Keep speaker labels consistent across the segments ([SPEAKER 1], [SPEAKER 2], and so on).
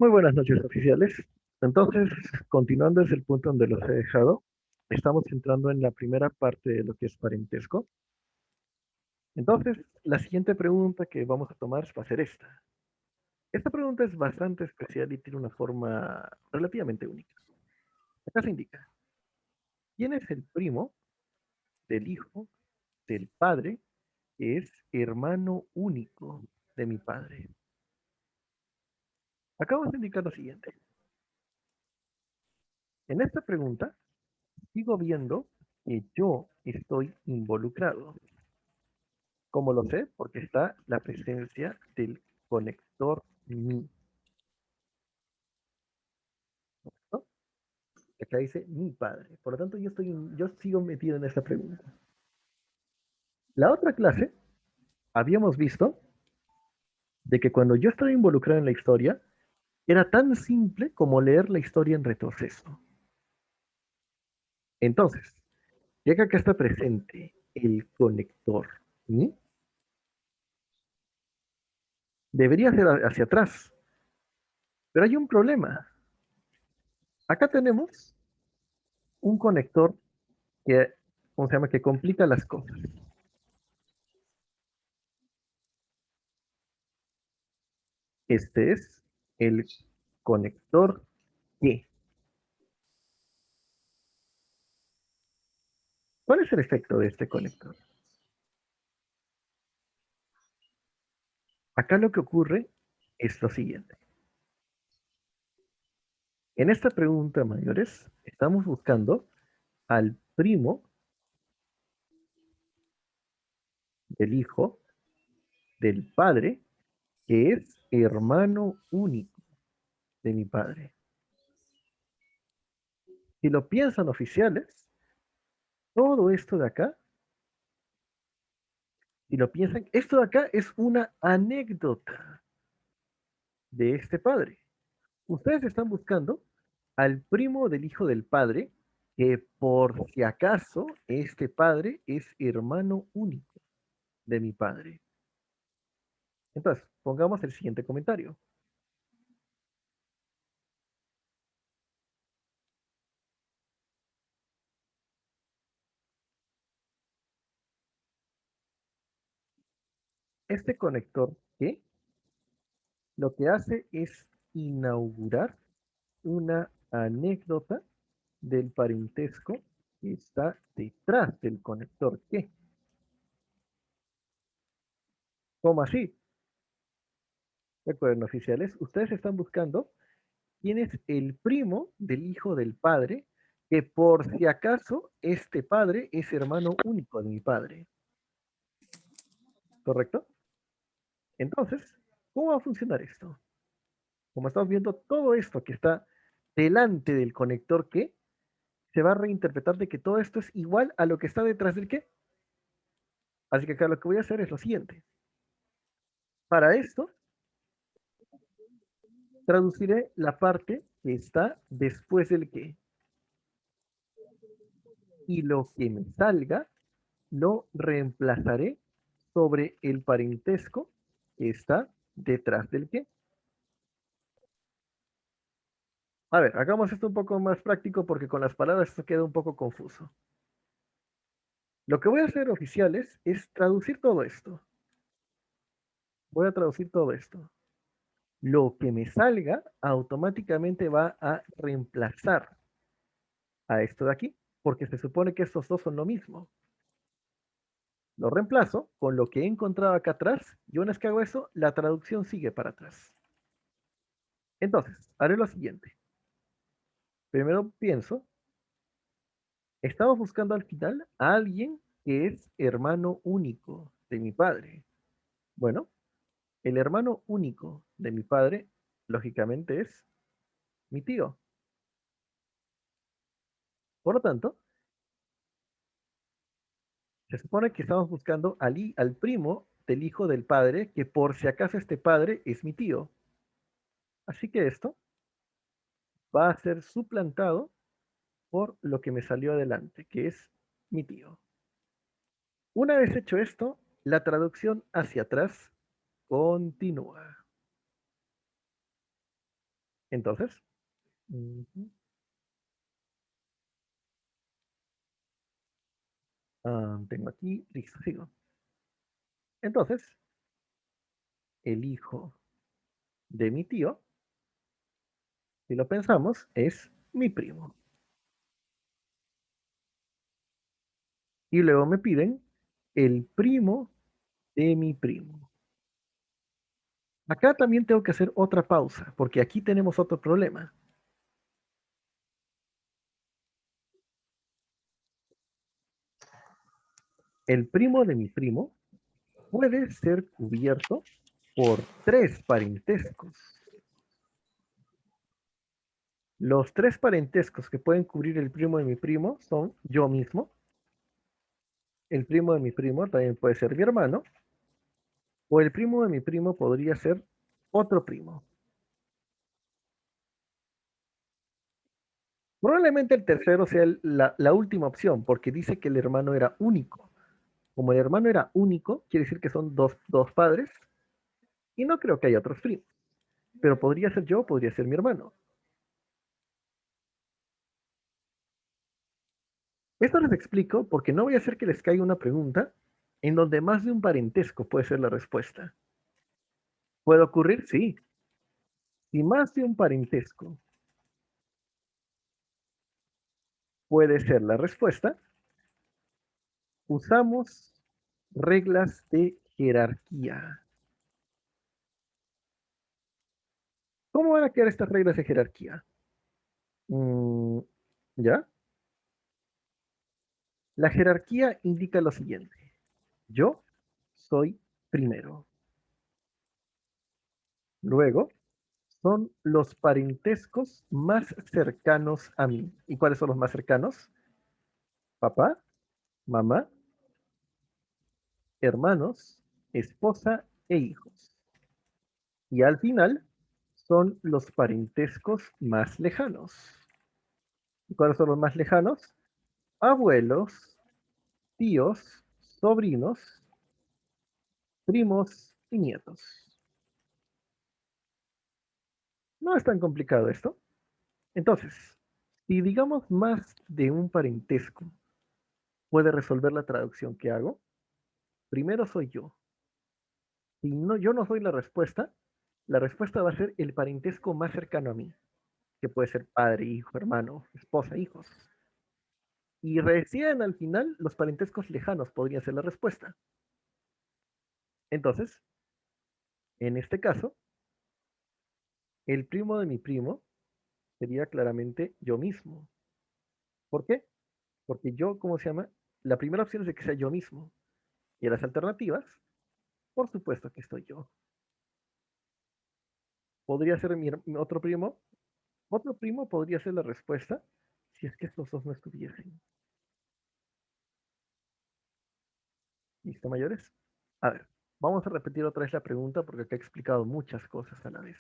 [SPEAKER 1] Muy buenas noches, oficiales. Entonces, continuando desde el punto donde los he dejado, estamos entrando en la primera parte de lo que es parentesco. Entonces, la siguiente pregunta que vamos a tomar va a ser esta. Esta pregunta es bastante especial y tiene una forma relativamente única. Acá se indica, ¿quién es el primo del hijo del padre que es hermano único de mi padre? Acá vamos a indicar lo siguiente. En esta pregunta, sigo viendo que yo estoy involucrado. ¿Cómo lo sé? Porque está la presencia del conector mi, ¿no? Acá dice mi padre. Por lo tanto, yo sigo metido en esta pregunta. La otra clase, habíamos visto de que cuando yo estaba involucrado en la historia, era tan simple como leer la historia en retroceso. Entonces, ya que acá está presente el conector mi, debería ser hacia atrás. Pero hay un problema. Acá tenemos un conector que, ¿cómo se llama? Que complica las cosas. Este es el conector que. ¿Cuál es el efecto de este conector? Acá lo que ocurre es lo siguiente. En esta pregunta, mayores, estamos buscando al primo del hijo del padre, que es hermano único de mi padre. Si lo piensan oficiales, todo esto de acá, si lo piensan, esto de acá es una anécdota de este padre. Ustedes están buscando al primo del hijo del padre, que por si acaso este padre es hermano único de mi padre. Entonces, pongamos el siguiente comentario. Este conector que lo que hace es inaugurar una anécdota del parentesco que está detrás del conector que. ¿Cómo así? Recuerden, oficiales, ustedes están buscando quién es el primo del hijo del padre, que por si acaso este padre es hermano único de mi padre. ¿Correcto? Entonces, ¿cómo va a funcionar esto? Como estamos viendo, todo esto que está delante del conector que se va a reinterpretar de que todo esto es igual a lo que está detrás del que. Así que acá lo que voy a hacer es lo siguiente. Para esto, traduciré la parte que está después del que. Y lo que me salga lo reemplazaré sobre el parentesco que está detrás del que. A ver, hagamos esto un poco más práctico porque con las palabras esto queda un poco confuso. Lo que voy a hacer, oficiales, es traducir todo esto. Voy a traducir todo esto. Lo que me salga automáticamente va a reemplazar a esto de aquí, porque se supone que estos dos son lo mismo. Lo reemplazo con lo que he encontrado acá atrás y una vez que hago eso, la traducción sigue para atrás. Entonces, haré lo siguiente. Primero pienso, estamos buscando al final a alguien que es hermano único de mi padre. Bueno, el hermano único de mi padre, lógicamente, es mi tío. Por lo tanto, se supone que estamos buscando al primo del hijo del padre, que por si acaso este padre es mi tío. Así que esto va a ser suplantado por lo que me salió adelante, que es mi tío. Una vez hecho esto, la traducción hacia atrás continúa. Entonces, ujú, tengo aquí, listo, sigo. Entonces, el hijo de mi tío, si lo pensamos, es mi primo. Y luego me piden el primo de mi primo. Acá también tengo que hacer otra pausa, porque aquí tenemos otro problema. El primo de mi primo puede ser cubierto por tres parentescos. Los tres parentescos que pueden cubrir el primo de mi primo son yo mismo, el primo de mi primo también puede ser mi hermano, o el primo de mi primo podría ser otro primo. Probablemente el tercero sea la última opción, porque dice que el hermano era único. Como el hermano era único, quiere decir que son dos padres, y no creo que haya otros primos. Pero podría ser yo, podría ser mi hermano. Esto les explico porque no voy a hacer que les caiga una pregunta en donde más de un parentesco puede ser la respuesta. ¿Puede ocurrir? Sí. Si más de un parentesco puede ser la respuesta, usamos reglas de jerarquía. ¿Cómo van a quedar estas reglas de jerarquía? Mm, ¿Ya? La jerarquía indica lo siguiente. Yo soy primero. Luego son los parentescos más cercanos a mí. ¿Y cuáles son los más cercanos? Papá, mamá, hermanos, esposa e hijos. Y al final son los parentescos más lejanos. ¿Y cuáles son los más lejanos? Abuelos, tíos, sobrinos, primos y nietos. No es tan complicado esto. Entonces, si digamos más de un parentesco puede resolver la traducción que hago, primero soy yo. Si no, yo no soy la respuesta va a ser el parentesco más cercano a mí, que puede ser padre, hijo, hermano, esposa, hijos. Y recién al final, los parentescos lejanos podrían ser la respuesta. Entonces, en este caso, el primo de mi primo sería claramente yo mismo. ¿Por qué? Porque yo, ¿cómo se llama? La primera opción es de que sea yo mismo. Y en las alternativas, por supuesto que estoy yo. Podría ser mi otro primo. Otro primo podría ser la respuesta si es que estos dos no estuviesen. ¿Listo, mayores? A ver, vamos a repetir otra vez la pregunta porque acá he explicado muchas cosas a la vez.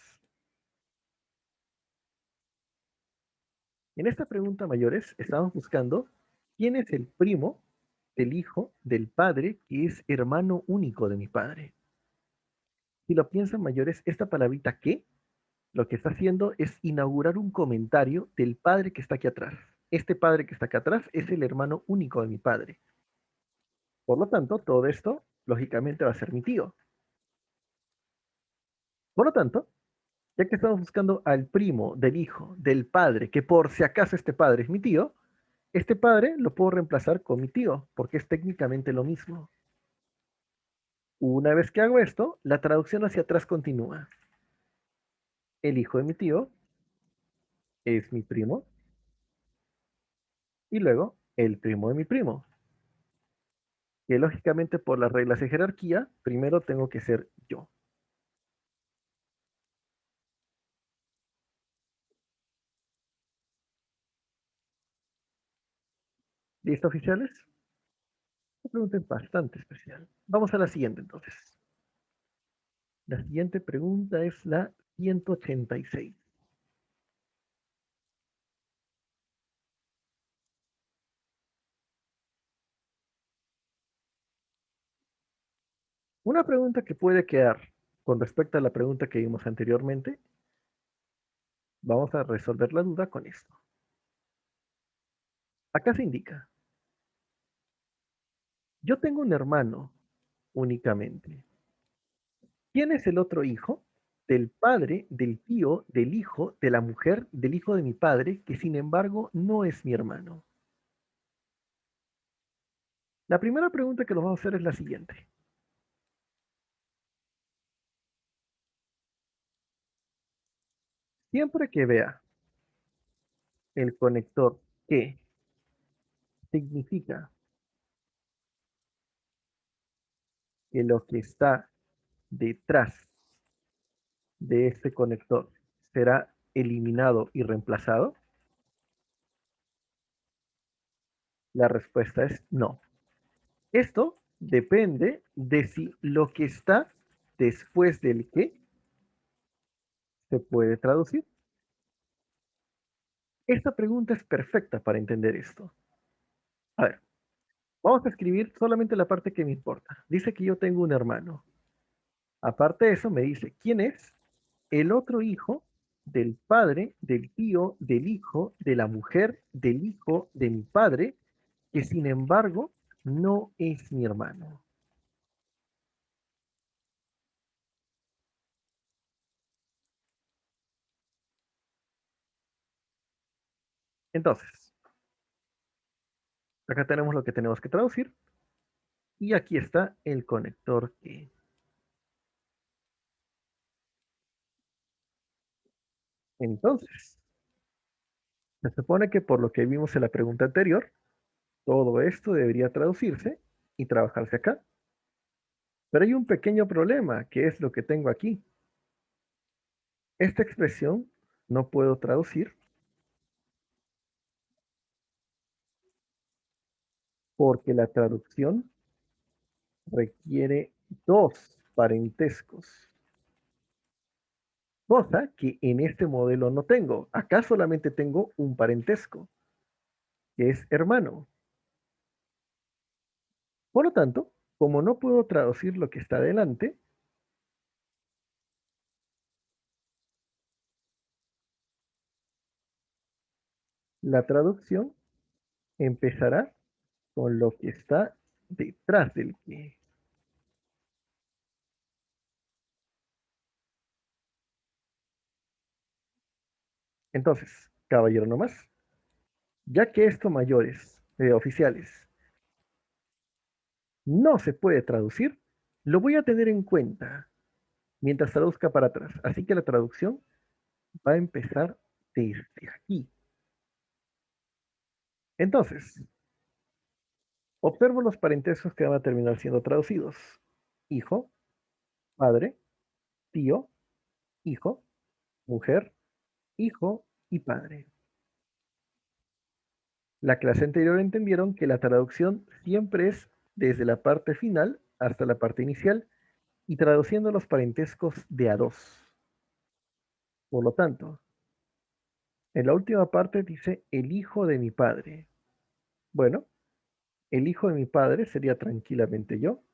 [SPEAKER 1] En esta pregunta, mayores, estamos buscando quién es el primo del hijo del padre que es hermano único de mi padre. Si lo piensan, mayores, esta palabrita que lo que está haciendo es inaugurar un comentario del padre que está aquí atrás. Este padre que está acá atrás es el hermano único de mi padre. Por lo tanto, todo esto, lógicamente, va a ser mi tío. Por lo tanto, ya que estamos buscando al primo del hijo del padre, que por si acaso este padre es mi tío, este padre lo puedo reemplazar con mi tío, porque es técnicamente lo mismo. Una vez que hago esto, la traducción hacia atrás continúa. El hijo de mi tío es mi primo, y luego el primo de mi primo, que lógicamente por las reglas de jerarquía, primero tengo que ser yo. ¿Listo, oficiales? Una pregunta es bastante especial. Vamos a la siguiente entonces. La siguiente pregunta es la 186. Una pregunta que puede quedar con respecto a la pregunta que vimos anteriormente Vamos a resolver la duda con esto. Acá se indica, yo tengo un hermano únicamente. ¿Quién es el otro hijo? Del padre, del tío, del hijo, de la mujer, del hijo de mi padre, que sin embargo no es mi hermano. La primera pregunta que nos vamos a hacer es la siguiente. Siempre que vea el conector que significa que lo que está detrás de este conector será eliminado y reemplazado, la respuesta es no. Esto depende de si lo que está después del que se puede traducir. Esta pregunta es perfecta para entender esto. A ver, vamos a escribir solamente la parte que me importa. Dice que yo tengo un hermano. Aparte de eso, me dice quién es el otro hijo del padre, del tío, del hijo, de la mujer, del hijo de mi padre, que sin embargo no es mi hermano. Entonces, acá tenemos lo que tenemos que traducir y aquí está el conector que. Entonces, se supone que por lo que vimos en la pregunta anterior, todo esto debería traducirse y trabajarse acá. Pero hay un pequeño problema, que es lo que tengo aquí. Esta expresión no puedo traducir porque la traducción requiere dos parentescos, cosa que en este modelo no tengo. Acá solamente tengo un parentesco, que es hermano. Por lo tanto, como no puedo traducir lo que está delante, la traducción empezará con lo que está detrás del que. Entonces, caballero nomás, ya que esto mayores, oficiales, no se puede traducir, lo voy a tener en cuenta mientras traduzca para atrás. Así que la traducción va a empezar desde aquí. Entonces, observo los parentescos que van a terminar siendo traducidos. Hijo, padre, tío, hijo, mujer, hijo y padre. La clase anterior entendieron que la traducción siempre es desde la parte final hasta la parte inicial y traduciendo los parentescos de a dos. Por lo tanto, en la última parte dice el hijo de mi padre. Bueno, el hijo de mi padre sería tranquilamente yo.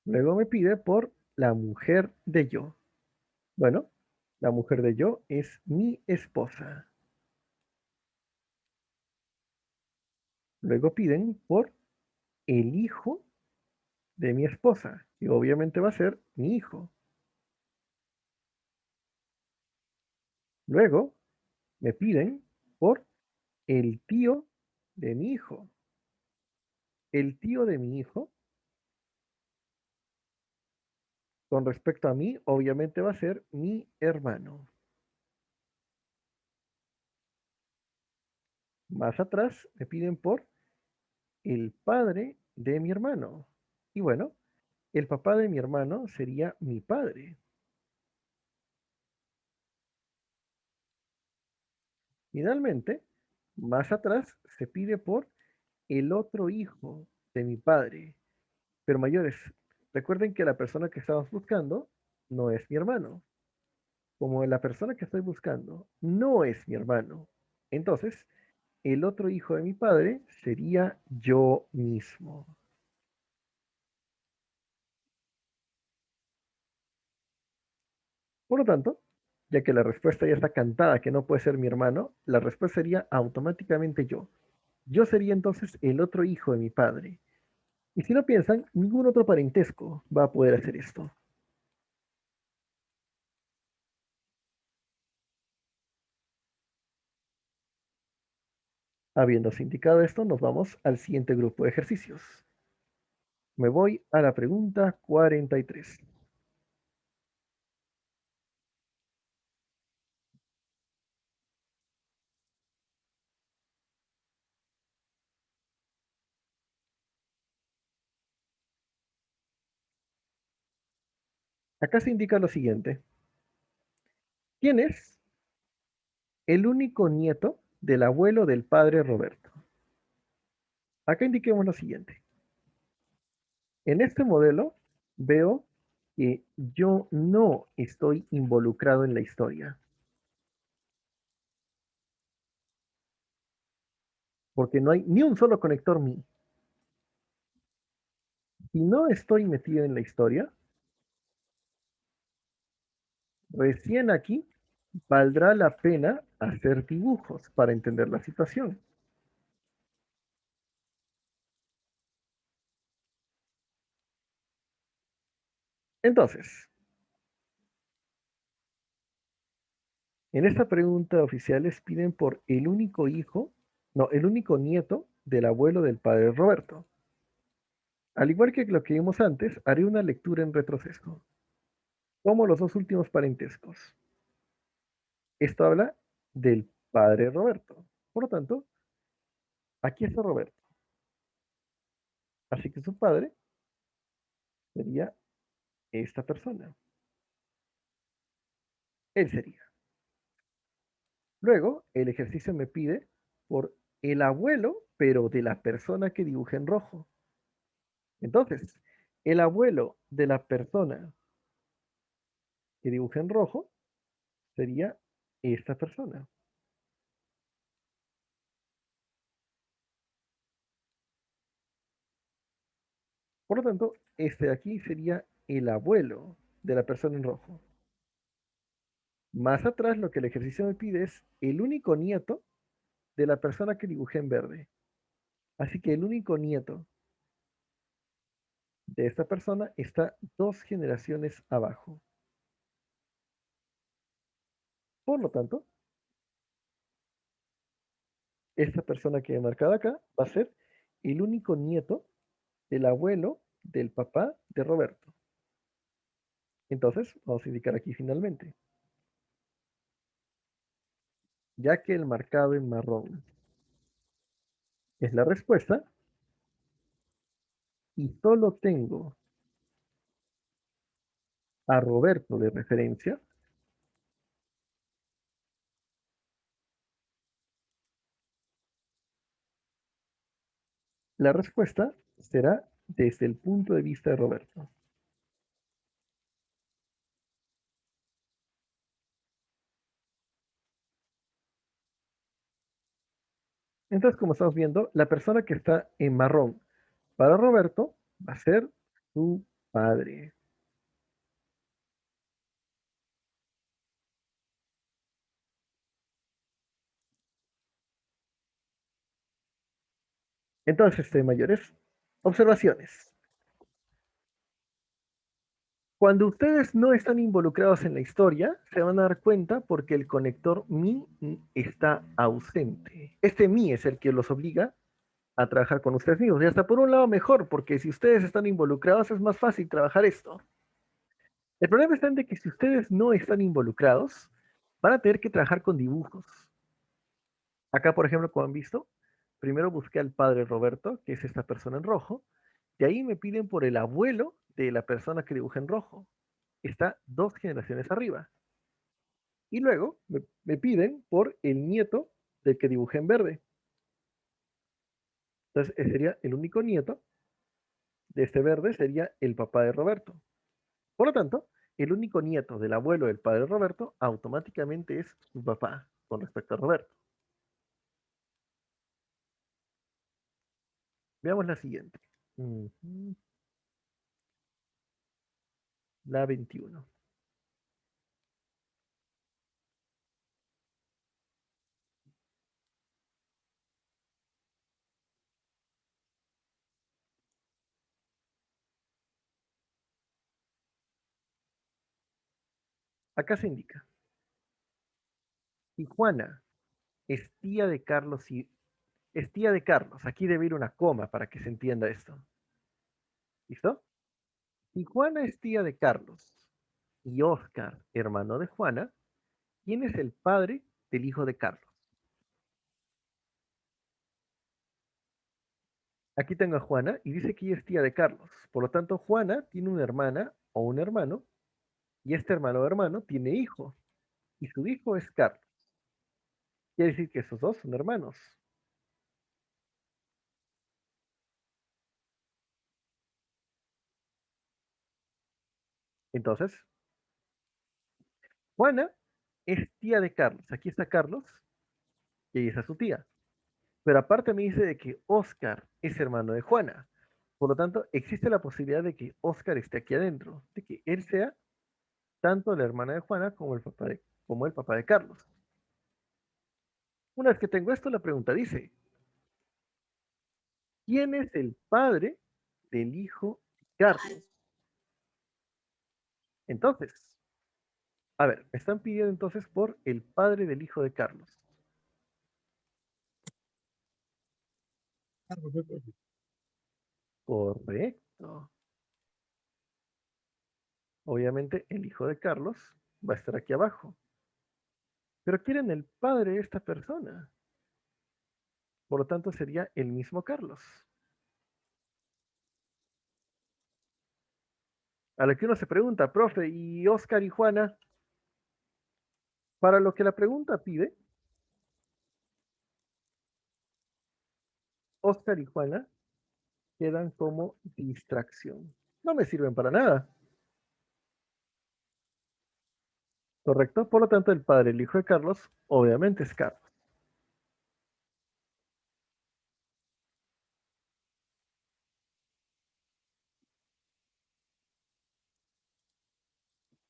[SPEAKER 1] Luego me pide por la mujer de yo. Bueno, la mujer de yo es mi esposa. Luego piden por el hijo de mi esposa, que obviamente va a ser mi hijo. Luego me piden por el tío de mi hijo. El tío de mi hijo, con respecto a mí, obviamente va a ser mi hermano. Más atrás me piden por el padre de mi hermano. Y bueno, el papá de mi hermano sería mi padre. Finalmente, más atrás se pide por el otro hijo de mi padre. Pero mayores, recuerden que la persona que estamos buscando no es mi hermano. Como la persona que estoy buscando no es mi hermano, entonces el otro hijo de mi padre sería yo mismo. Por lo tanto, Ya que la respuesta ya está cantada, que no puede ser mi hermano, la respuesta sería automáticamente yo. Yo sería entonces el otro hijo de mi padre. Y si no piensan, ningún otro parentesco va a poder hacer esto. Habiéndose indicado esto, nos vamos al siguiente grupo de ejercicios. Me voy a la pregunta 43. Acá se indica lo siguiente. ¿Quién es el único nieto del abuelo del padre Roberto? Acá indiquemos lo siguiente. En este modelo veo que yo no estoy involucrado en la historia, porque no hay ni un solo conector mi. Si no estoy metido en la historia, recién aquí valdrá la pena hacer dibujos para entender la situación. Entonces, en esta pregunta oficial les piden por el único hijo, no, el único nieto del abuelo del padre Roberto. Al igual que lo que vimos antes, haré una lectura en retroceso, como los dos últimos parentescos. Esto habla del padre Roberto. Por lo tanto, aquí está Roberto. Así que su padre sería esta persona. Él sería. Luego, el ejercicio me pide por el abuelo, pero de la persona que dibujé en rojo. Entonces, el abuelo de la persona que dibujé en rojo sería esta persona. Por lo tanto, este de aquí sería el abuelo de la persona en rojo. Más atrás, lo que el ejercicio me pide es el único nieto de la persona que dibujé en verde. Así que el único nieto de esta persona está dos generaciones abajo. Por lo tanto, esta persona que he marcado acá va a ser el único nieto del abuelo del papá de Roberto. Entonces, vamos a indicar aquí finalmente, ya que el marcado en marrón es la respuesta y solo tengo a Roberto de referencia, la respuesta será desde el punto de vista de Roberto. Entonces, como estamos viendo, la persona que está en marrón para Roberto va a ser su padre. Entonces, mayores observaciones. Cuando ustedes no están involucrados en la historia, se van a dar cuenta porque el conector mi está ausente. Este mi es el que los obliga a trabajar con ustedes mismos. Y hasta por un lado mejor, porque si ustedes están involucrados es más fácil trabajar esto. El problema está en de que si ustedes no están involucrados, van a tener que trabajar con dibujos. Acá, por ejemplo, como han visto, primero busqué al padre Roberto, que es esta persona en rojo, y ahí me piden por el abuelo de la persona que dibuja en rojo. Está dos generaciones arriba. Y luego me piden por el nieto del que dibujé en verde. Entonces, ese sería el único nieto de este verde, sería el papá de Roberto. Por lo tanto, el único nieto del abuelo del padre de Roberto automáticamente es su papá con respecto a Roberto. Veamos la siguiente. La 21. Acá se indica, si Juana es tía de Carlos y es tía de Carlos, aquí debe ir una coma para que se entienda esto. ¿Listo? Si Juana es tía de Carlos y Oscar, hermano de Juana, ¿quién es el padre del hijo de Carlos? Aquí tengo a Juana y dice que ella es tía de Carlos. Por lo tanto, Juana tiene una hermana o un hermano y este hermano o hermano tiene hijo y su hijo es Carlos. Quiere decir que esos dos son hermanos. Entonces, Juana es tía de Carlos. Aquí está Carlos y ahí está su tía. Pero aparte me dice de que Oscar es hermano de Juana. Por lo tanto, existe la posibilidad de que Oscar esté aquí adentro, de que él sea tanto la hermana de Juana como el papá de Carlos. Una vez que tengo esto, la pregunta dice, ¿quién es el padre del hijo de Carlos? Entonces, a ver, me están pidiendo entonces por el padre del hijo de Carlos. Correcto. Obviamente el hijo de Carlos va a estar aquí abajo. Pero quieren el padre de esta persona. Por lo tanto, sería el mismo Carlos. A lo que uno se pregunta, profe, ¿y Oscar y Juana? Para lo que la pregunta pide, Oscar y Juana quedan como distracción. No me sirven para nada, ¿correcto? Por lo tanto, el padre, el hijo de Carlos, obviamente es Carlos.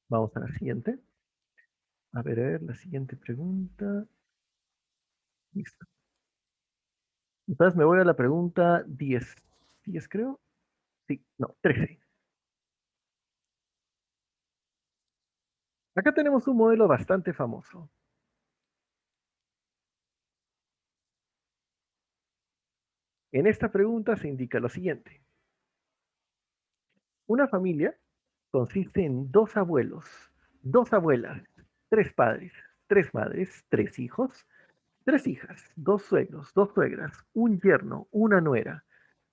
[SPEAKER 1] Vamos a la siguiente. A ver, la siguiente pregunta. Listo. Entonces me voy a la pregunta 10. 10 creo. Sí, no, 13. Acá tenemos un modelo bastante famoso. En esta pregunta se indica lo siguiente. Una familia consiste en dos abuelos, dos abuelas, tres padres, tres madres, tres hijos, tres hijas, dos suegros, dos suegras, un yerno, una nuera,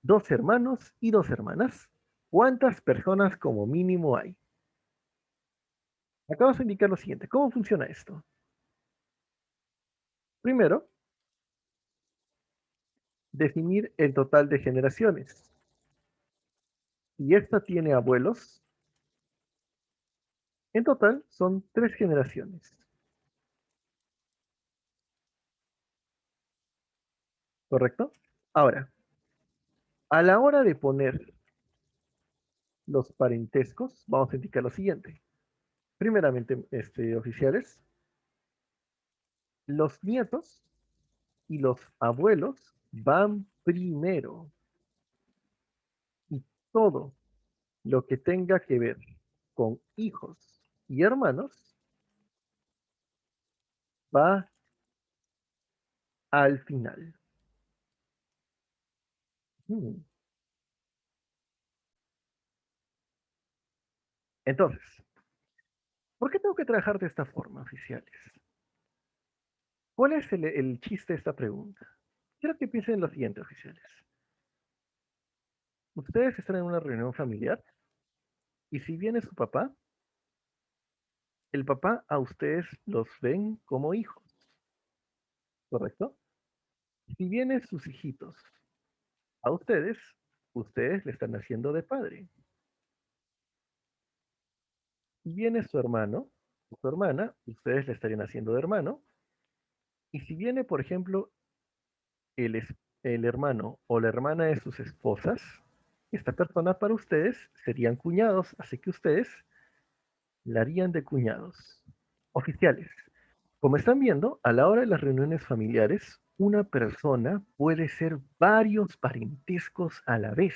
[SPEAKER 1] dos hermanos y dos hermanas. ¿Cuántas personas como mínimo hay? Acabas de indicar lo siguiente. ¿Cómo funciona esto? Primero, definir el total de generaciones. Si esta tiene abuelos, en total son tres generaciones, ¿correcto? Ahora, a la hora de poner los parentescos, vamos a indicar lo siguiente. Primeramente, oficiales, los nietos y los abuelos van primero y todo lo que tenga que ver con hijos y hermanos va al final. Hmm. Entonces, ¿por qué tengo que trabajar de esta forma, oficiales? ¿Cuál es el chiste de esta pregunta? Quiero que piensen en lo siguiente, oficiales. Ustedes están en una reunión familiar y si viene su papá, el papá a ustedes los ven como hijos, ¿correcto? Si vienen sus hijitos a ustedes, ustedes le están haciendo de padre. Si viene su hermano o su hermana, ustedes le estarían haciendo de hermano. Y si viene, por ejemplo, el hermano o la hermana de sus esposas, esta persona para ustedes serían cuñados, así que ustedes la harían de cuñados. Oficiales. Como están viendo, a la hora de las reuniones familiares, una persona puede ser varios parentescos a la vez.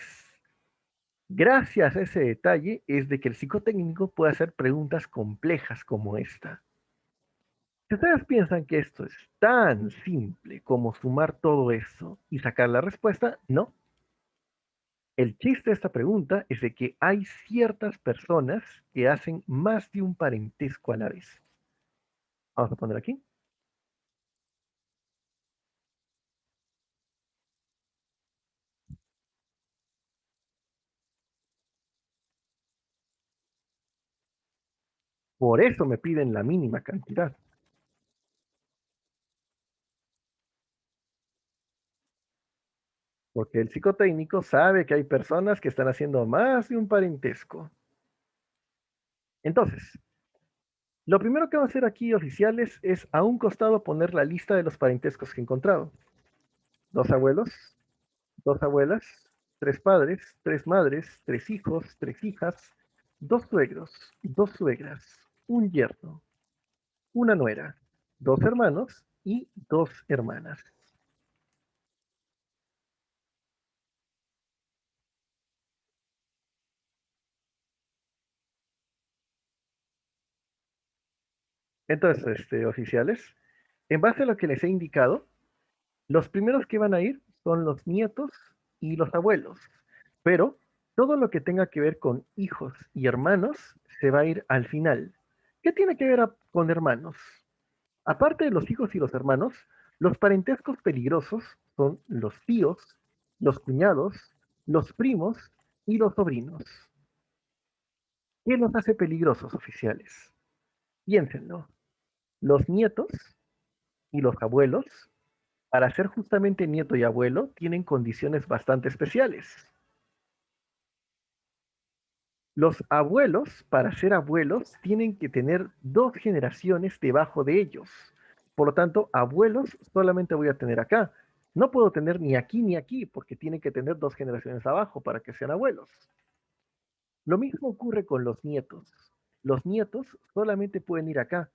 [SPEAKER 1] Gracias a ese detalle es de que el psicotécnico puede hacer preguntas complejas como esta. Si ustedes piensan que esto es tan simple como sumar todo eso y sacar la respuesta, no. El chiste de esta pregunta es de que hay ciertas personas que hacen más de un parentesco a la vez. Vamos a poner aquí. Por eso me piden la mínima cantidad, porque el psicotécnico sabe que hay personas que están haciendo más de un parentesco. Entonces, lo primero que vamos a hacer aquí, oficiales, es a un costado poner la lista de los parentescos que he encontrado. Dos abuelos, dos abuelas, tres padres, tres madres, tres hijos, tres hijas, dos suegros, dos suegras, un yerno, una nuera, dos hermanos y dos hermanas. Entonces, oficiales, en base a lo que les he indicado, los primeros que van a ir son los nietos y los abuelos, pero todo lo que tenga que ver con hijos y hermanos se va a ir al final. ¿Qué tiene que ver con hermanos? Aparte de los hijos y los hermanos, los parentescos peligrosos son los tíos, los cuñados, los primos y los sobrinos. ¿Qué los hace peligrosos, oficiales? Piénsenlo. Los nietos y los abuelos, para ser justamente nieto y abuelo, tienen condiciones bastante especiales. Los abuelos, para ser abuelos, tienen que tener dos generaciones debajo de ellos. Por lo tanto, abuelos solamente voy a tener acá. No puedo tener ni aquí ni aquí, porque tienen que tener dos generaciones abajo para que sean abuelos. Lo mismo ocurre con los nietos. Los nietos solamente pueden ir acá,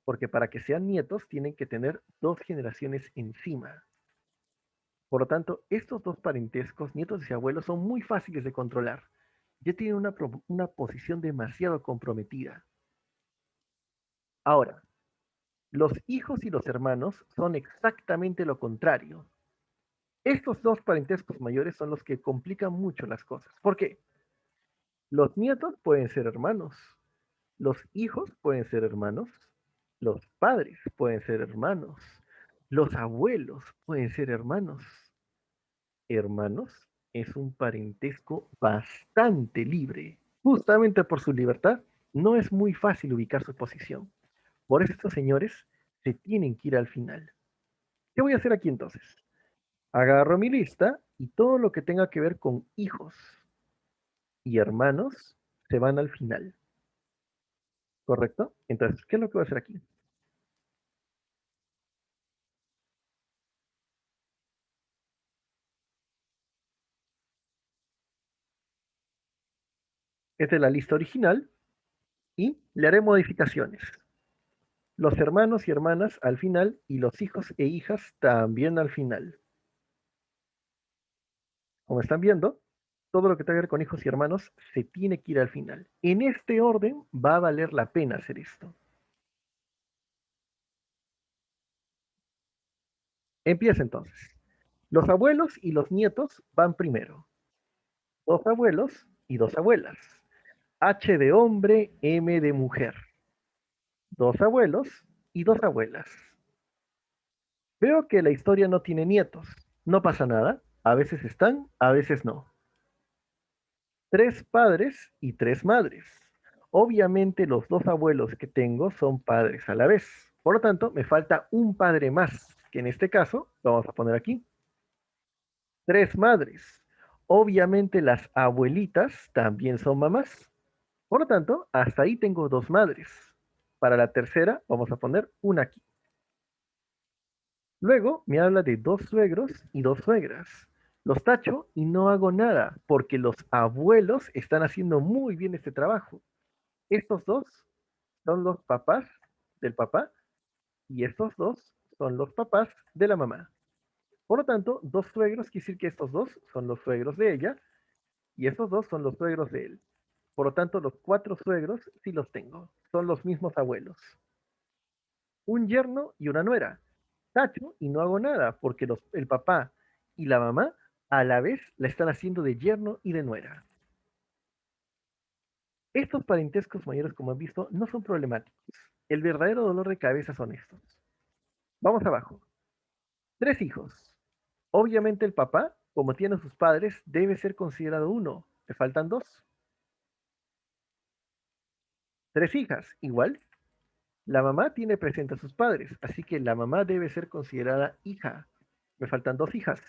[SPEAKER 1] porque para que sean nietos tienen que tener dos generaciones encima. Por lo tanto, estos dos parentescos, nietos y abuelos, son muy fáciles de controlar. Ya tienen una posición demasiado comprometida. Ahora, los hijos y los hermanos son exactamente lo contrario. Estos dos parentescos mayores son los que complican mucho las cosas. ¿Por qué? Los nietos pueden ser hermanos, los hijos pueden ser hermanos, los padres pueden ser hermanos, los abuelos pueden ser hermanos. Hermanos es un parentesco bastante libre. Justamente por su libertad, no es muy fácil ubicar su posición. Por eso estos señores se tienen que ir al final. ¿Qué voy a hacer aquí entonces? Agarro mi lista y todo lo que tenga que ver con hijos y hermanos se van al final, ¿correcto? Entonces, ¿qué es lo que voy a hacer aquí? Esta es la lista original y le haré modificaciones. Los hermanos y hermanas al final y los hijos e hijas también al final. Como están viendo, todo lo que tenga que ver con hijos y hermanos se tiene que ir al final. En este orden va a valer la pena hacer esto. Empieza entonces. Los abuelos y los nietos van primero. Dos abuelos y dos abuelas. H de hombre, M de mujer. Dos abuelos y dos abuelas. Veo que la historia no tiene nietos. No pasa nada. A veces están, a veces no. Tres padres y tres madres. Obviamente los dos abuelos que tengo son padres a la vez. Por lo tanto, me falta un padre más, que en este caso vamos a poner aquí. Tres madres. Obviamente las abuelitas también son mamás. Por lo tanto, hasta ahí tengo dos madres. Para la tercera vamos a poner una aquí. Luego me habla de dos suegros y dos suegras. Los tacho y no hago nada porque los abuelos están haciendo muy bien este trabajo. Estos dos son los papás del papá y estos dos son los papás de la mamá. Por lo tanto, dos suegros quiere decir que estos dos son los suegros de ella Y esos dos son los suegros de él. Por lo tanto, los cuatro suegros sí los tengo. Son los mismos abuelos. Un yerno y una nuera. Tacho y no hago nada porque el papá y la mamá a la vez la están haciendo de yerno y de nuera. Estos parentescos mayores, como han visto, no son problemáticos. El verdadero dolor de cabeza son estos. Vamos abajo. Tres hijos. Obviamente el papá, como tiene a sus padres, debe ser considerado uno. Le faltan dos. Tres hijas. Igual. La mamá tiene presente a sus padres, así que la mamá debe ser considerada hija. Me faltan dos hijas.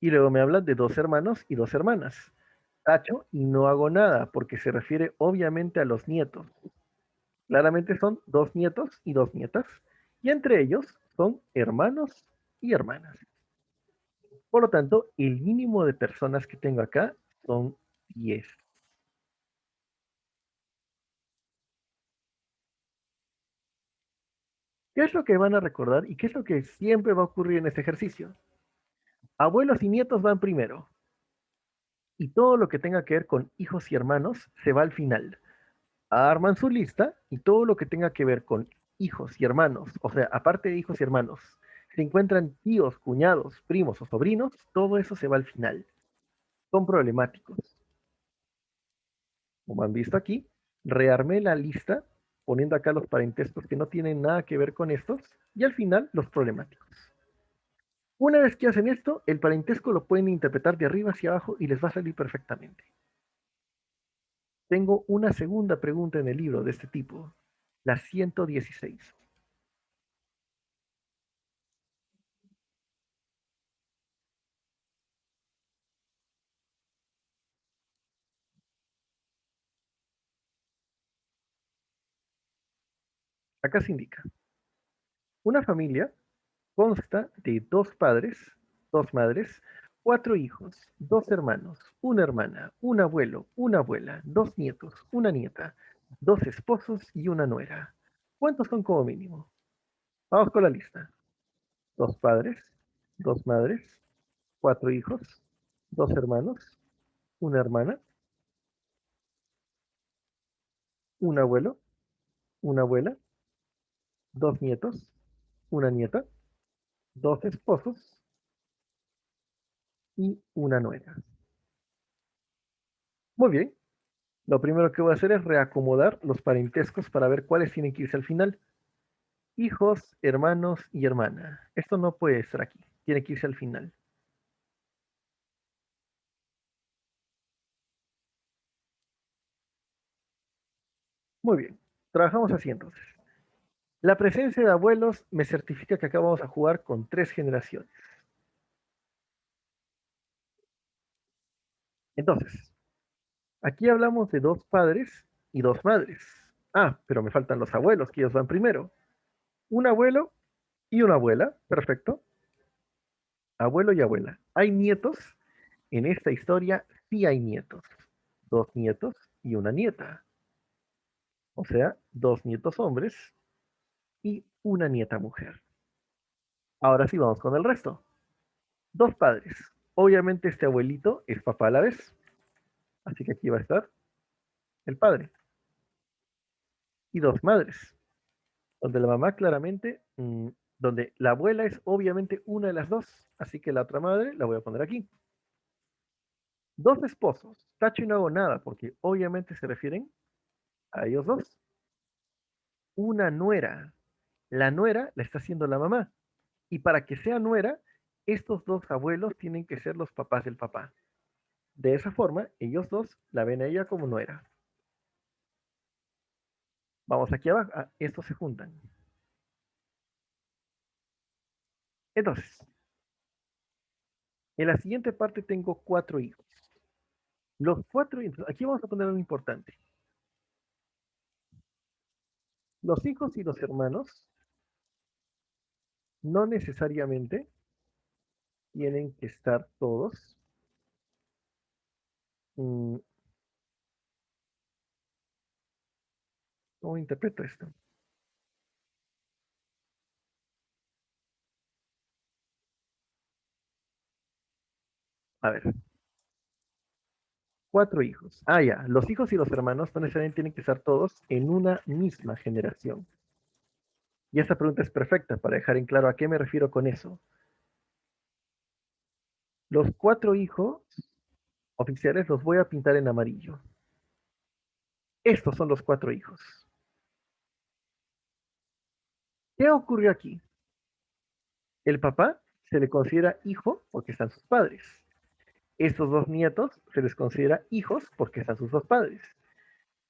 [SPEAKER 1] Y luego me hablan de dos hermanos y dos hermanas. Tacho y no hago nada, porque se refiere obviamente a los nietos. Claramente son dos nietos y dos nietas, y entre ellos son hermanos y hermanas. Por lo tanto, el mínimo de personas que tengo acá son 10. ¿Qué es lo que van a recordar y qué es lo que siempre va a ocurrir en este ejercicio? Abuelos y nietos van primero, y todo lo que tenga que ver con hijos y hermanos se va al final. Arman su lista y todo lo que tenga que ver con hijos y hermanos, o sea, aparte de hijos y hermanos, se encuentran tíos, cuñados, primos o sobrinos, todo eso se va al final. Son problemáticos. Como han visto aquí, rearmé la lista poniendo acá los parentescos que no tienen nada que ver con estos y al final los problemáticos. Una vez que hacen esto, el parentesco lo pueden interpretar de arriba hacia abajo y les va a salir perfectamente. Tengo una segunda pregunta en el libro de este tipo, la 116. Acá se indica, una familia consta de dos padres, dos madres, cuatro hijos, dos hermanos, una hermana, un abuelo, una abuela, dos nietos, una nieta, dos esposos y una nuera. ¿Cuántos son como mínimo? Vamos con la lista. Dos padres, dos madres, cuatro hijos, dos hermanos, una hermana, un abuelo, una abuela, dos nietos, una nieta, dos esposos y una nuera. Muy bien. Lo primero que voy a hacer es reacomodar los parentescos para ver cuáles tienen que irse al final. Hijos, hermanos y hermana. Esto no puede estar aquí. Tiene que irse al final. Muy bien. Trabajamos así entonces. La presencia de abuelos me certifica que acá vamos a jugar con tres generaciones. Entonces, aquí hablamos de dos padres y dos madres. Ah, pero me faltan los abuelos, que ellos van primero. Un abuelo y una abuela. Perfecto. Abuelo y abuela. ¿Hay nietos? En esta historia sí hay nietos. Dos nietos y una nieta. O sea, dos nietos hombres y una nieta mujer. Ahora sí vamos con el resto. Dos padres. Obviamente este abuelito es papá a la vez. Así que aquí va a estar el padre. Y dos madres. Donde la mamá claramente, donde la abuela es obviamente una de las dos. Así que la otra madre la voy a poner aquí. Dos esposos. Tacho y no hago nada porque obviamente se refieren a ellos dos. Una nuera. La nuera la está haciendo la mamá. Y para que sea nuera, estos dos abuelos tienen que ser los papás del papá. De esa forma, ellos dos la ven a ella como nuera. Vamos aquí abajo. Ah, estos se juntan. Entonces, en la siguiente parte tengo cuatro hijos. Los cuatro hijos, aquí vamos a poner algo importante. Los hijos y los hermanos no necesariamente tienen que estar todos. mm, ¿Cómo interpreto esto? A ver, cuatro hijos. Ah, ya. Los hijos y los hermanos no necesariamente tienen que estar todos en una misma generación. Y esta pregunta es perfecta para dejar en claro a qué me refiero con eso. Los cuatro hijos oficiales los voy a pintar en amarillo. Estos son los cuatro hijos. ¿Qué ocurrió aquí? El papá se le considera hijo porque están sus padres. Estos dos nietos se les considera hijos porque están sus dos padres.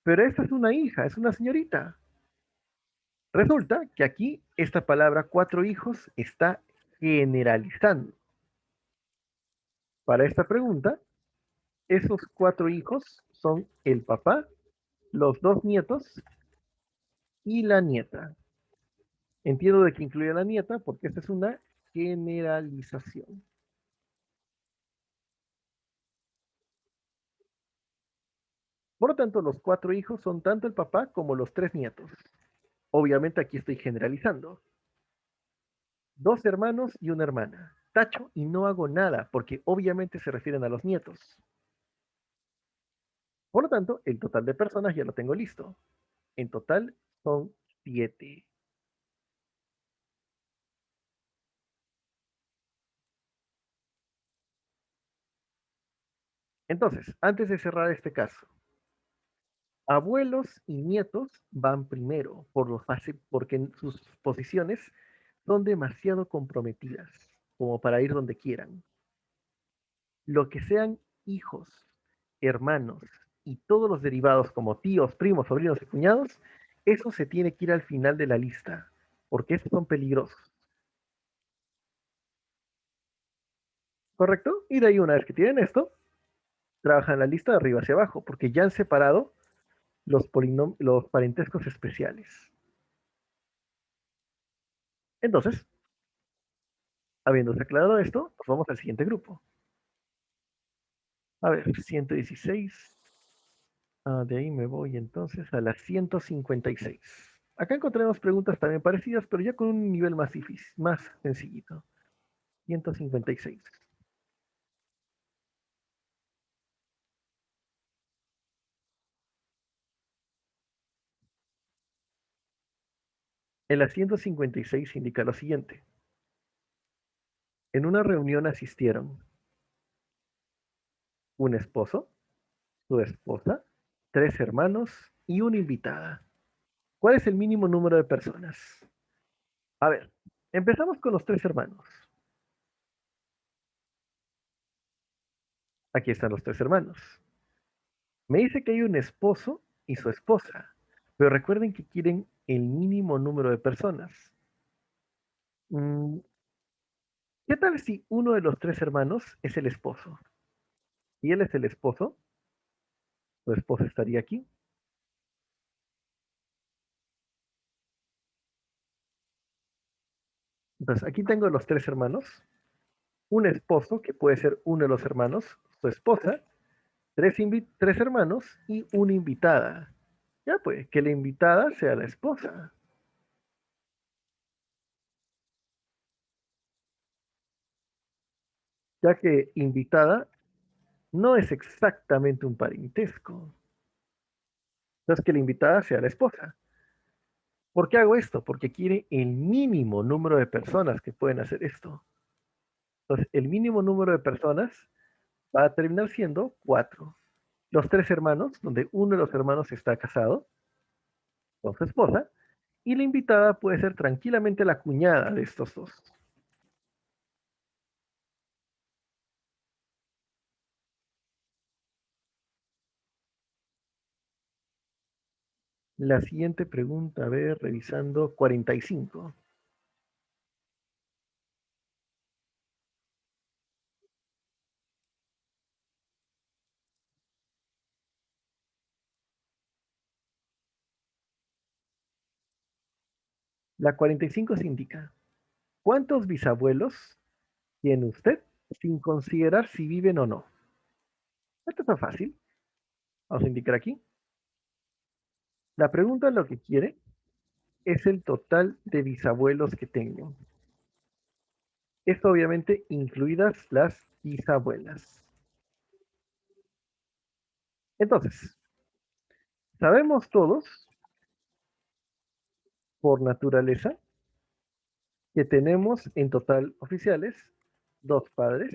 [SPEAKER 1] Pero esta es una hija, es una señorita. Resulta que aquí esta palabra cuatro hijos está generalizando. Para esta pregunta, esos cuatro hijos son el papá, los dos nietos y la nieta. Entiendo de que incluye a la nieta porque esta es una generalización. Por lo tanto, los cuatro hijos son tanto el papá como los tres nietos. Obviamente aquí estoy generalizando. Dos hermanos y una hermana. Tacho y no hago nada porque obviamente se refieren a los nietos. Por lo tanto, el total de personas ya lo tengo listo. En total son siete. Entonces, antes de cerrar este caso, abuelos y nietos van primero porque sus posiciones son demasiado comprometidas como para ir donde quieran. Lo que sean hijos, hermanos y todos los derivados como tíos, primos, sobrinos y cuñados, eso se tiene que ir al final de la lista, porque estos son peligrosos. ¿Correcto? Y de ahí una vez que tienen esto, trabajan la lista de arriba hacia abajo, porque ya han separado los parentescos especiales. Entonces, habiéndose aclarado esto, nos vamos al siguiente grupo. A ver, 116. De ahí me voy entonces a la 156. Acá encontraremos preguntas también parecidas, pero ya con un nivel más difícil, más sencillito. 156. En la 156 indica lo siguiente. En una reunión asistieron un esposo, su esposa, tres hermanos y una invitada. ¿Cuál es el mínimo número de personas? A ver, empezamos con los tres hermanos. Aquí están los tres hermanos. Me dice que hay un esposo y su esposa, pero recuerden que quieren el mínimo número de personas. Mm, ¿Qué tal si uno de los tres hermanos es el esposo? Y él es el esposo, su esposa estaría aquí. Entonces, aquí tengo los tres hermanos, un esposo, que puede ser uno de los hermanos, su esposa, tres hermanos y una invitada. Ya pues, que la invitada sea la esposa, ya que invitada no es exactamente un parentesco. Entonces, que la invitada sea la esposa. ¿Por qué hago esto? Porque quiere el mínimo número de personas que pueden hacer esto. Entonces, el mínimo número de personas va a terminar siendo cuatro. Los tres hermanos, donde uno de los hermanos está casado con su esposa, y la invitada puede ser tranquilamente la cuñada de estos dos. La siguiente pregunta, a ver, revisando 45. La 45 se indica, ¿cuántos bisabuelos tiene usted sin considerar si viven o no? Esto está fácil. Vamos a indicar aquí. La pregunta lo que quiere es el total de bisabuelos que tengo. Esto obviamente incluidas las bisabuelas. Entonces, sabemos todos, por naturaleza, que tenemos en total oficiales dos padres.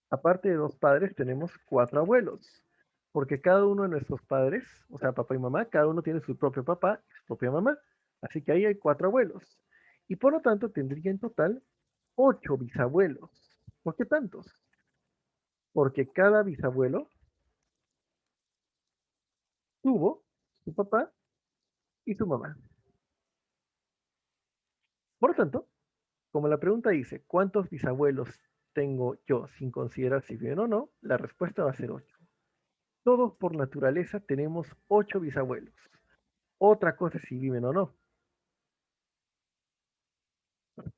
[SPEAKER 1] Aparte de dos padres, tenemos cuatro abuelos, porque cada uno de nuestros padres, o sea, papá y mamá, cada uno tiene su propio papá y su propia mamá. Así que ahí hay cuatro abuelos. Y por lo tanto, tendría en total ocho bisabuelos. ¿Por qué tantos? Porque cada bisabuelo tuvo su papá y su mamá. Por lo tanto, como la pregunta dice, ¿cuántos bisabuelos tengo yo sin considerar si viven o no? La respuesta va a ser 8. Todos por naturaleza tenemos 8 bisabuelos. Otra cosa es si viven o no.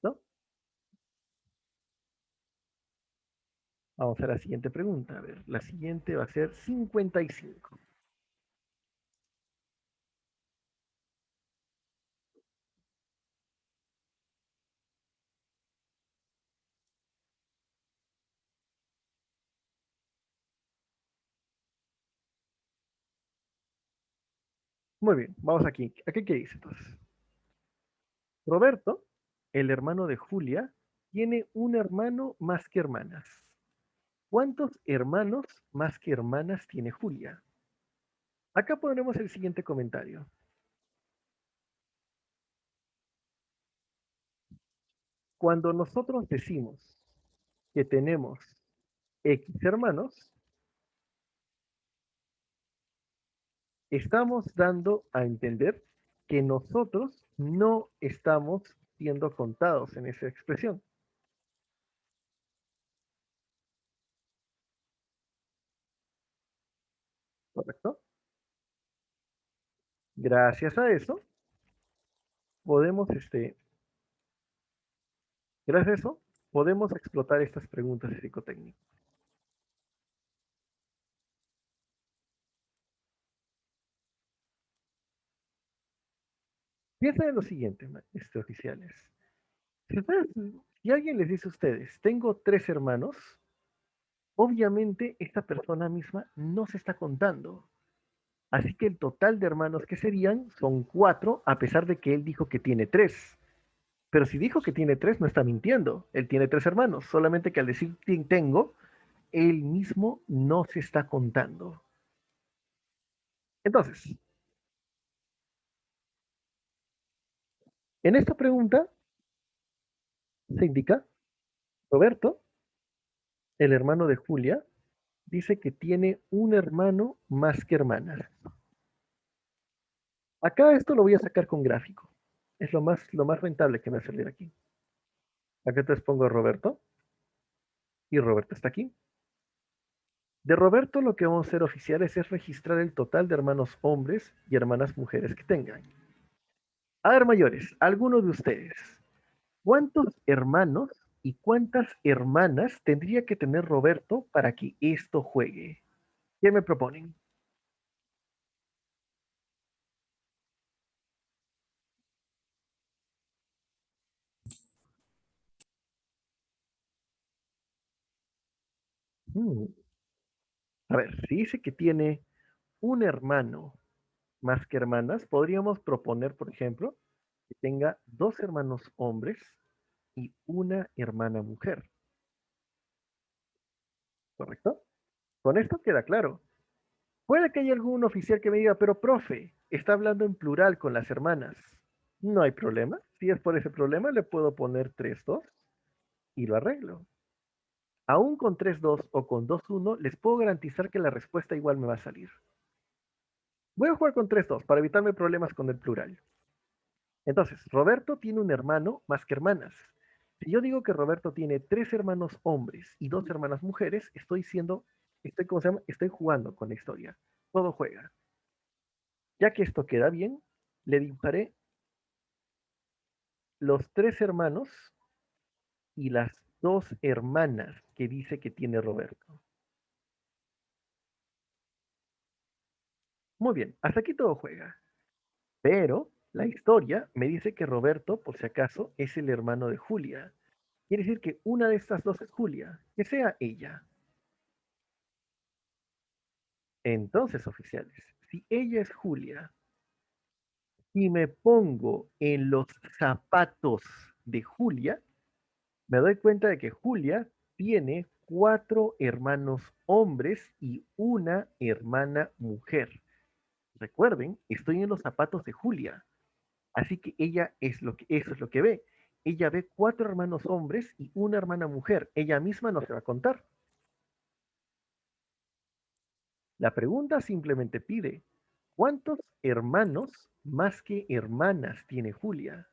[SPEAKER 1] ¿No? Vamos a la siguiente pregunta. A ver, la siguiente va a ser 55. Muy bien, vamos aquí. ¿Aquí qué dice entonces? Roberto, el hermano de Julia, tiene un hermano más que hermanas. ¿Cuántos hermanos más que hermanas tiene Julia? Acá pondremos el siguiente comentario. Cuando nosotros decimos que tenemos X hermanos, estamos dando a entender que nosotros no estamos siendo contados en esa expresión, ¿correcto? Gracias a eso, podemos, gracias a eso, podemos explotar estas preguntas psicotécnicas. Piensen en lo siguiente, oficiales. Si, si alguien les dice a ustedes, tengo tres hermanos, obviamente esta persona misma no se está contando. Así que el total de hermanos que serían son cuatro, a pesar de que él dijo que tiene tres. Pero si dijo que tiene tres, no está mintiendo. Él tiene tres hermanos, solamente que al decir tengo, él mismo no se está contando. Entonces, en esta pregunta se indica, Roberto, el hermano de Julia, dice que tiene un hermano más que hermanas. Acá esto lo voy a sacar con gráfico. Es lo más rentable que me va a salir aquí. Acá te pongo a Roberto y Roberto está aquí. De Roberto lo que vamos a hacer oficiales es registrar el total de hermanos hombres y hermanas mujeres que tengan. A ver, mayores, alguno de ustedes, ¿cuántos hermanos y cuántas hermanas tendría que tener Roberto para que esto juegue? ¿Qué me proponen? Mm, A ver, si dice que tiene un hermano más que hermanas, podríamos proponer, por ejemplo, que tenga dos hermanos hombres y una hermana mujer, ¿correcto? Con esto queda claro. Puede que haya algún oficial que me diga, pero profe, está hablando en plural con las hermanas. No hay problema. Si es por ese problema, le puedo poner 3-2 y lo arreglo. Aún con 3-2 o con 2-1, les puedo garantizar que la respuesta igual me va a salir. Voy a jugar con 3-2 para evitarme problemas con el plural. Entonces, Roberto tiene un hermano más que hermanas. Si yo digo que Roberto tiene tres hermanos hombres y dos hermanas mujeres, ¿cómo se llama? Estoy jugando con la historia. Todo juega. Ya que esto queda bien, le dibujaré los tres hermanos y las dos hermanas que dice que tiene Roberto. Muy bien, hasta aquí todo juega. Pero la historia me dice que Roberto, por si acaso, es el hermano de Julia. Quiere decir que una de estas dos es Julia, que sea ella. Entonces, oficiales, si ella es Julia y me pongo en los zapatos de Julia, me doy cuenta de que Julia tiene 4 hermanos hombres y una hermana mujer. Recuerden, estoy en los zapatos de Julia, así que ella es lo que, eso es lo que ve. Ella ve 4 hermanos hombres y una hermana mujer. Ella misma no se va a contar. La pregunta simplemente pide, ¿cuántos hermanos más que hermanas tiene Julia?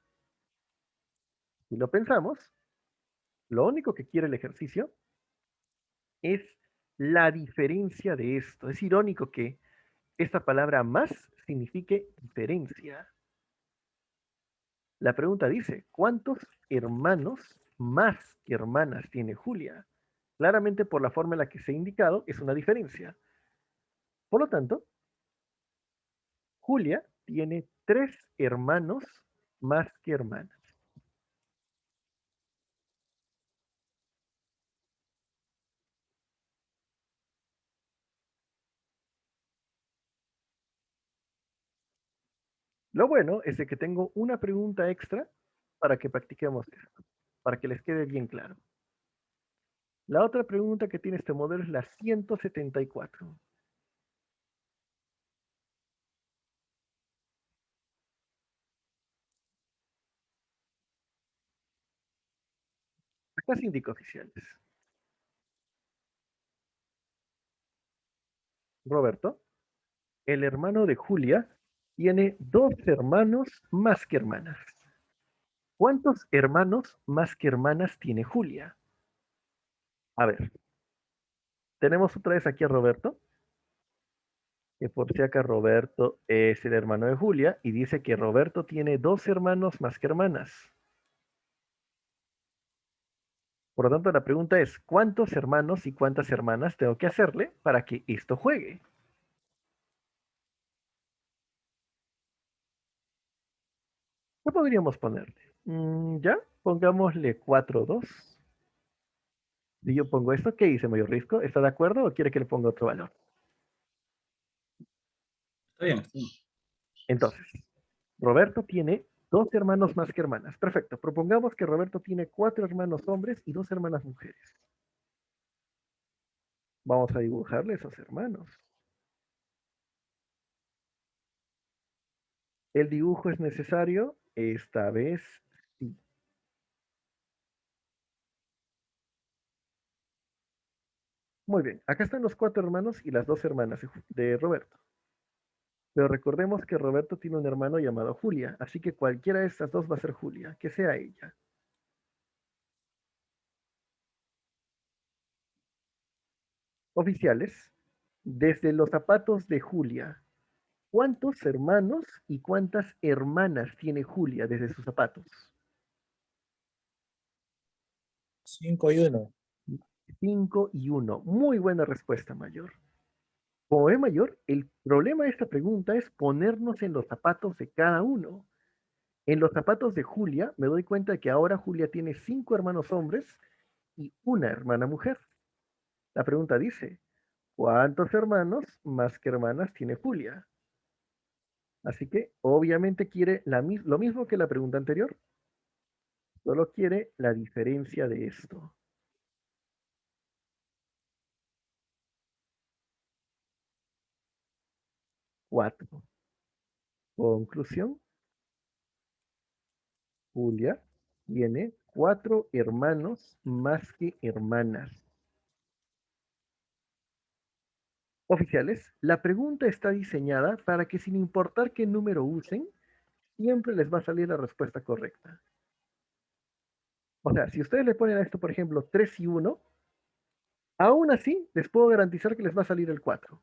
[SPEAKER 1] Si lo pensamos, lo único que quiere el ejercicio es la diferencia de esto. Es irónico que esta palabra más signifique diferencia. La pregunta dice, ¿cuántos hermanos más que hermanas tiene Julia? Claramente por la forma en la que se ha indicado es una diferencia. Por lo tanto, Julia tiene 3 hermanos más que hermanas. Lo bueno es de que tengo una pregunta extra para que practiquemos esto, para que les quede bien claro. La otra pregunta que tiene este modelo es la 174. Acá se indica oficiales. Roberto, el hermano de Julia, tiene 2 hermanos más que hermanas. ¿Cuántos hermanos más que hermanas tiene Julia? A ver, tenemos otra vez aquí a Roberto, que por si acá Roberto es el hermano de Julia, y dice que Roberto tiene 2 hermanos más que hermanas. Por lo tanto, la pregunta es, ¿cuántos hermanos y cuántas hermanas tengo que hacerle para que esto juegue? ¿Qué podríamos ponerle? Ya, pongámosle 4, 2. Si yo pongo esto, ¿qué dice Mayor Risco? ¿Está de acuerdo o quiere que le ponga otro valor?
[SPEAKER 2] Está bien, está bien.
[SPEAKER 1] Entonces, Roberto tiene 2 hermanos más que hermanas. Perfecto. Propongamos que Roberto tiene 4 hermanos hombres y 2 hermanas mujeres. Vamos a dibujarle esos hermanos. ¿El dibujo es necesario? Esta vez sí. Muy bien. Acá están los 4 hermanos y las 2 hermanas de Roberto. Pero recordemos que Roberto tiene un hermano llamado Julia, así que cualquiera de estas dos va a ser Julia, que sea ella. Oficiales, desde los zapatos de Julia, ¿cuántos hermanos y cuántas hermanas tiene Julia desde sus zapatos?
[SPEAKER 2] 5-1.
[SPEAKER 1] 5 y 1. Muy buena respuesta, Mayor. Como ve, Mayor, el problema de esta pregunta es ponernos en los zapatos de cada uno. En los zapatos de Julia, me doy cuenta de que ahora Julia tiene 5 hermanos hombres y una hermana mujer. La pregunta dice, ¿cuántos hermanos más que hermanas tiene Julia? Así que obviamente quiere lo mismo que la pregunta anterior, solo quiere la diferencia de esto. 4. Conclusión, Julia tiene 4 hermanos más que hermanas. Oficiales, la pregunta está diseñada para que sin importar qué número usen, siempre les va a salir la respuesta correcta. O sea, si ustedes le ponen a esto, por ejemplo, 3 y 1, aún así les puedo garantizar que les va a salir el 4.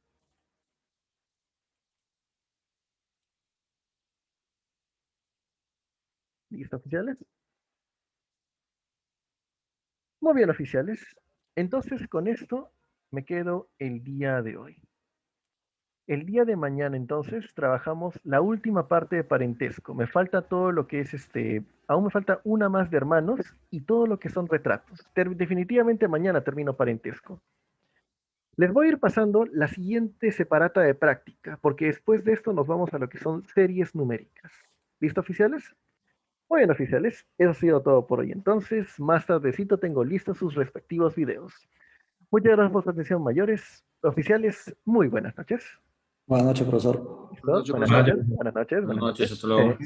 [SPEAKER 1] ¿Listo, oficiales? Muy bien, oficiales. Entonces, con esto me quedo el día de hoy. El día de mañana, entonces, trabajamos la última parte de parentesco. Me falta todo lo que es aún me falta una más de hermanos y todo lo que son retratos. Definitivamente mañana termino parentesco. Les voy a ir pasando la siguiente separata de práctica, porque después de esto nos vamos a lo que son series numéricas. ¿Listo, oficiales? Muy bien, oficiales. Eso ha sido todo por hoy. Entonces, más tardecito tengo listos sus respectivos videos. Muchas gracias por su atención, mayores. Oficiales, muy buenas noches.
[SPEAKER 2] Buenas noches, profesor.
[SPEAKER 3] Buenas
[SPEAKER 1] ¿Listo?
[SPEAKER 3] noches,
[SPEAKER 1] Buenas
[SPEAKER 3] profesor.
[SPEAKER 1] noches, buenas noches,
[SPEAKER 3] Buenas
[SPEAKER 1] buenas
[SPEAKER 3] noches,
[SPEAKER 1] noches.
[SPEAKER 3] hasta luego.